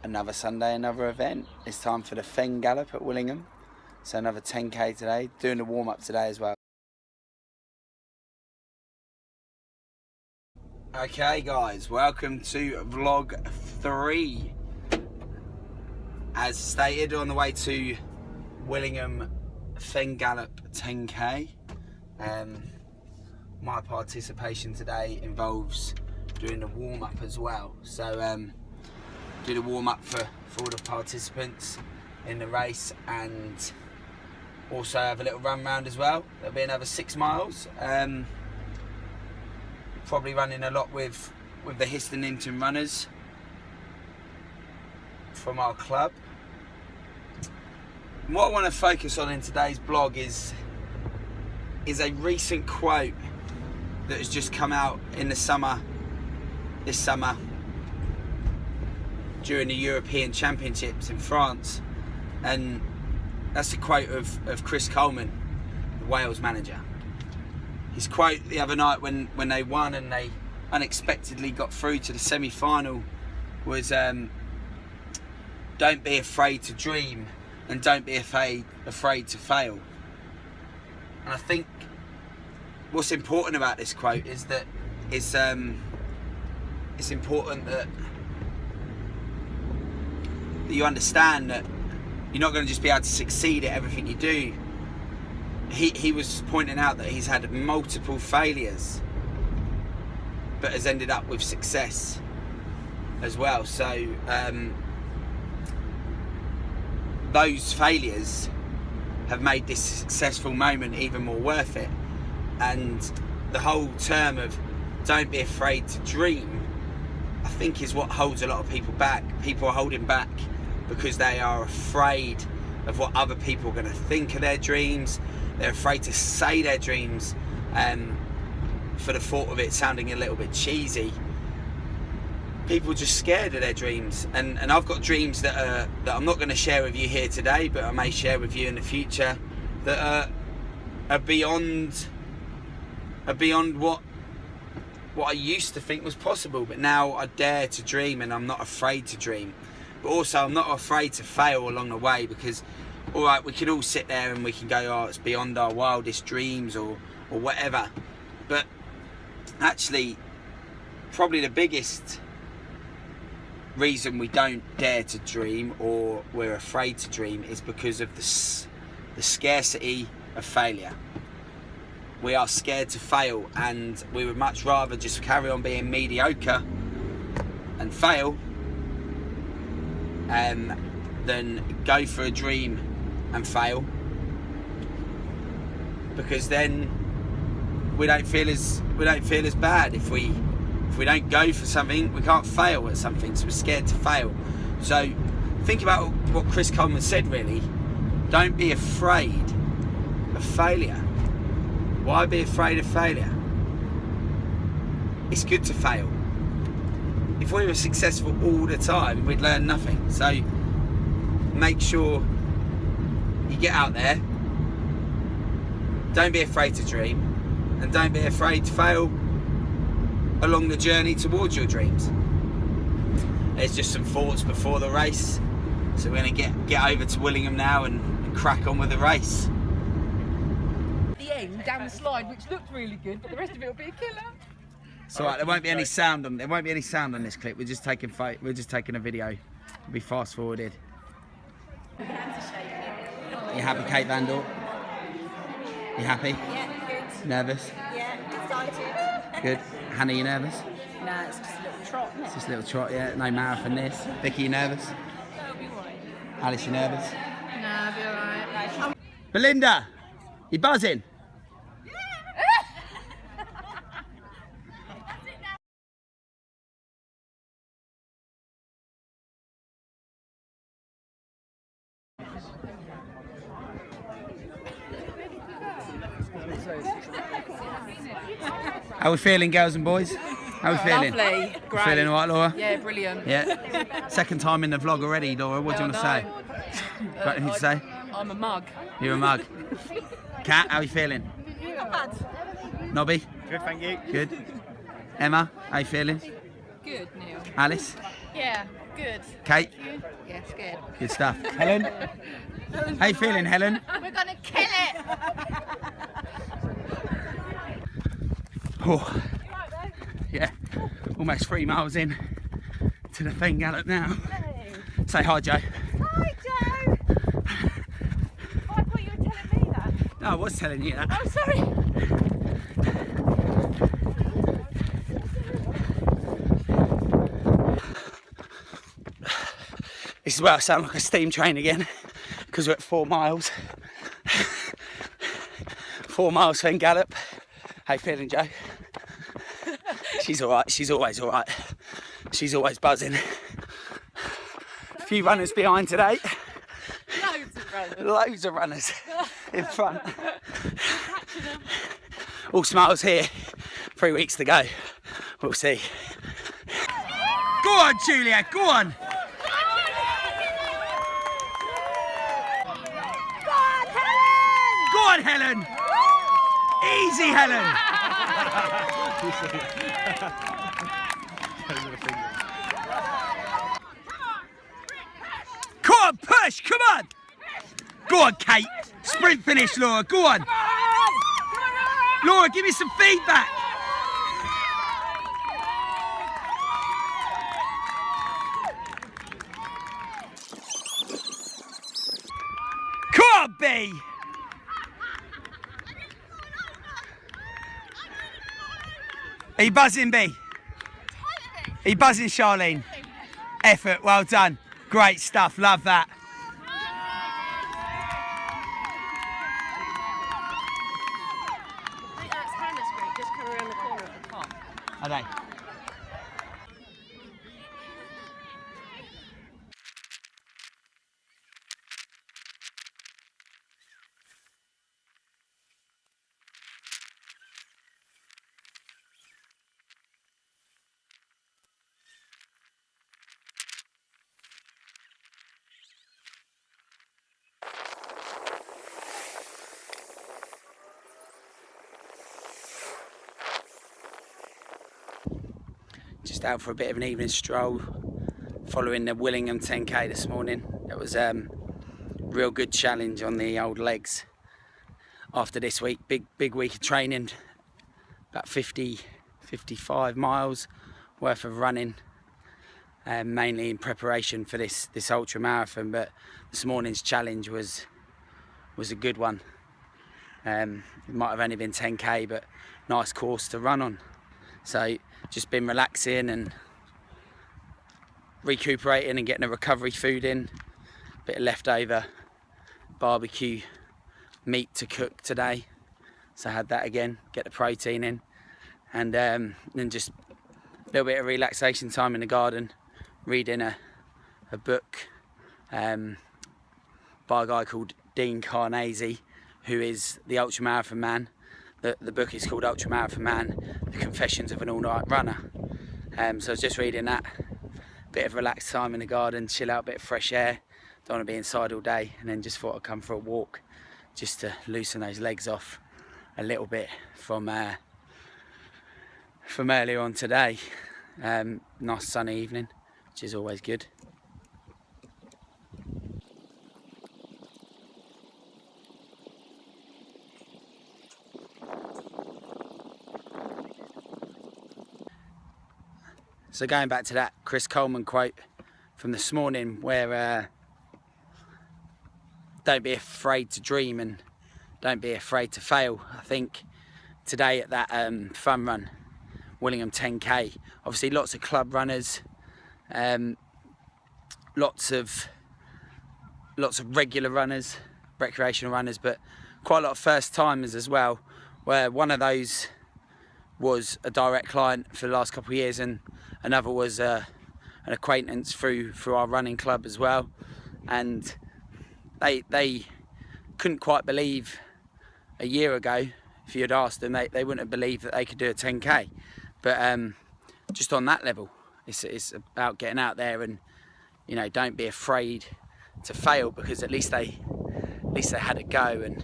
Another Sunday, another event. It's time for the Fen Gallop at Willingham. So another 10k today, doing the warm-up today as well. Okay guys, welcome to vlog 3. As stated, on the way to Willingham Fen Gallop 10k. My participation today involves doing the warm-up as well. So do the warm-up for all the participants in the race, and also have a little run round as well. There'll be another 6 miles. Probably running a lot with the Histon runners from our club. And what I want to focus on in today's blog is a recent quote that has just come out in this summer during the European Championships in France, and that's a quote of Chris Coleman, the Wales manager. His quote the other night when they won and they unexpectedly got through to the semi-final was, don't be afraid to dream and don't be afraid to fail. And I think what's important about this quote is that it's important that you understand that you're not going to just be able to succeed at everything you do. He was pointing out that he's had multiple failures but has ended up with success as well. So those failures have made this successful moment even more worth it. And the whole term of don't be afraid to dream, I think, is what holds a lot of people back. People are holding back because they are afraid of what other people are going to think of their dreams. They're afraid to say their dreams for the thought of it sounding a little bit cheesy. People are just scared of their dreams, and I've got dreams that I'm not going to share with you here today, but I may share with you in the future, that are beyond what I used to think was possible. But now I dare to dream, and I'm not afraid to dream. But also I'm not afraid to fail along the way, because alright, we can all sit there and we can go, oh, it's beyond our wildest dreams or whatever, but actually probably the biggest reason we don't dare to dream, or we're afraid to dream, is because of the scarcity of failure. We are scared to fail, and we would much rather just carry on being mediocre and fail than go for a dream and fail, because then we don't feel as bad. If we don't go for something, we can't fail at something, so we're scared to fail. So think about what Chris Coleman said, really. Don't be afraid of failure. Why be afraid of failure? It's good to fail. If we were successful all the time, we'd learn nothing. So make sure you get out there. Don't be afraid to dream, and don't be afraid to fail along the journey towards your dreams. There's just some thoughts before the race, so we're going to get over to Willingham now and crack on with the race. The end down the slide, which looked really good, but the rest of it will be a killer. So there won't be any sound on. There won't be any sound on this clip. We're just taking a video. It'll be fast forwarded. You happy, Kate Van Dort? You happy? Yeah, good. Nervous? Yeah, excited. Good. Hannah, you nervous? No, it's just a little trot, isn't it? It's just a little trot, yeah. No marathon this. Vicky, you nervous? That'll be alright. Alice, you nervous? No, I'll be alright. Belinda, you buzzing? How are we feeling, girls and boys? How are we feeling? Lovely, great. Feeling alright, Laura? Yeah, brilliant. Yeah. Second time in the vlog already, Laura. What do you want to say? Got anything to say? I'm a mug. You're a mug. Kat, how are you feeling? Not bad. Nobby? Good, thank you. Good. Emma, how are you feeling? Good, Neil. Alice? Yeah, good. Kate? Yes, good. Good stuff. Helen? How you feeling, Helen? We're gonna kill it! Oh, yeah, almost 3 miles in to the Fen Gallop now. Hey. Say hi, Joe. Hi, Joe! Oh, I thought you were telling me that. No, I was telling you that. Oh, sorry. This is where I sound like a steam train again, because we're at 4 miles. 4 miles Fen Gallop. How you feeling, Joe? She's alright, she's always alright. She's always buzzing. A few runners behind today. Loads of runners. Loads of runners in front. All smiles here. 3 weeks to go. We'll see. Go on, Julia, go on. Go on, Helen. Easy, Helen. Come on, push, come on. Go on, Kate. Sprint finish, Laura, go on. Laura, give me some feedback. Come on, B. Are you buzzing, B? Are you buzzing, Charlene? Effort, well done. Great stuff, love that. I think that's Hannah Street, just come around the corner at the top. Are they? Just out for a bit of an evening stroll following the Willingham 10k this morning. It was a real good challenge on the old legs after this week. Big week of training, about 55 miles worth of running, mainly in preparation for this ultra marathon. But this morning's challenge was a good one. It might have only been 10k, but nice course to run on. So just been relaxing and recuperating and getting a recovery food in. Bit of leftover barbecue meat to cook today, so I had that again, get the protein in, and then just a little bit of relaxation time in the garden, reading a book by a guy called Dean Carnesi, who is the ultra marathon man. The book is called Ultra Marathon Man, The Confessions of an All-Night Runner. So I was just reading that, bit of relaxed time in the garden, chill out, a bit of fresh air, don't want to be inside all day, and then just thought I'd come for a walk just to loosen those legs off a little bit from earlier on today. Nice sunny evening, which is always good. So going back to that Chris Coleman quote from this morning, where don't be afraid to dream and don't be afraid to fail. I think today at that fun run, Willingham 10k, obviously lots of club runners, lots of regular runners, recreational runners, but quite a lot of first timers as well, where one of those was a direct client for the last couple of years, and another was an acquaintance through our running club as well. And they couldn't quite believe a year ago, if you had asked them, they wouldn't have believed that they could do a 10k. But just on that level, it's about getting out there and, you know, don't be afraid to fail, because at least they had a go, and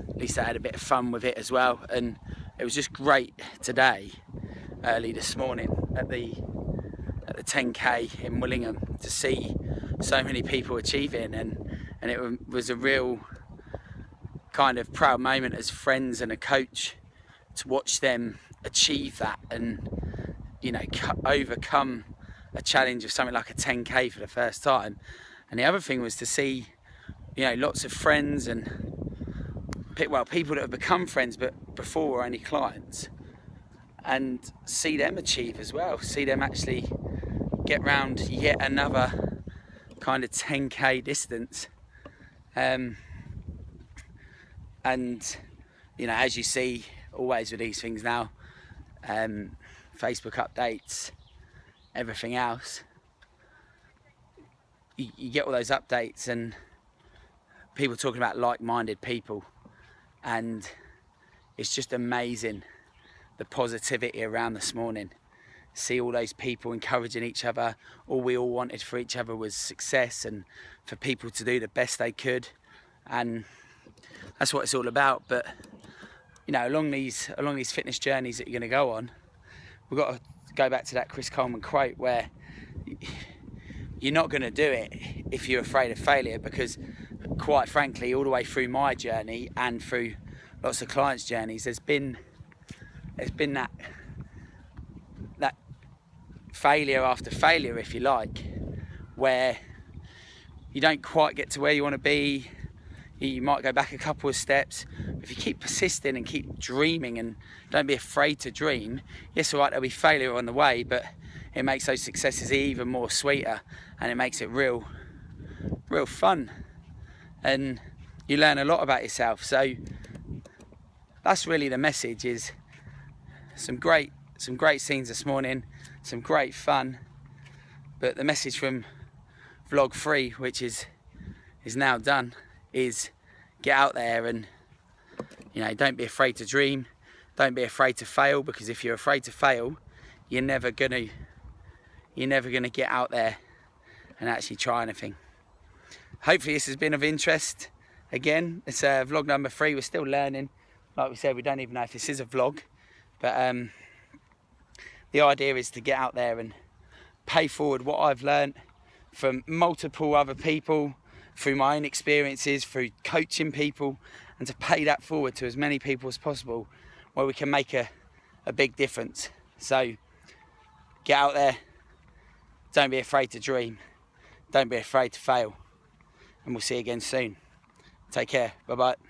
at least they had a bit of fun with it as well. And it was just great today, early this morning at the at the 10k in Willingham to see so many people achieving, and it was a real kind of proud moment as friends and a coach to watch them achieve that and, you know, overcome a challenge of something like a 10k for the first time. And the other thing was to see, you know, lots of friends and people that have become friends but before were only clients, and see them achieve as well, see them actually get round yet another kind of 10k distance. And you know, as you see always with these things now, Facebook updates, everything else, you get all those updates and people talking about like-minded people, and it's just amazing the positivity around this morning. See all those people encouraging each other. All we all wanted for each other was success and for people to do the best they could, and that's what it's all about. But you know, along these fitness journeys that you're going to go on, we've got to go back to that Chris Coleman quote where you're not going to do it if you're afraid of failure, because quite frankly, all the way through my journey and through lots of clients' journeys, there's been that failure after failure, if you like, where you don't quite get to where you want to be. You might go back a couple of steps. If you keep persisting and keep dreaming and don't be afraid to dream, yes, all right, there'll be failure on the way, but it makes those successes even more sweeter, and it makes it real fun, and you learn a lot about yourself. So that's really the message, is some great scenes this morning, some great fun, but the message from vlog 3, which is now done, is get out there and, you know, don't be afraid to dream, don't be afraid to fail, because if you're afraid to fail, you're never gonna get out there and actually try anything. Hopefully this has been of interest. Again, it's vlog number 3. We're still learning. Like we said, we don't even know if this is a vlog, but the idea is to get out there and pay forward what I've learned from multiple other people, through my own experiences, through coaching people, and to pay that forward to as many people as possible, where we can make a big difference. So get out there, don't be afraid to dream, don't be afraid to fail, and we'll see you again soon. Take care, bye bye.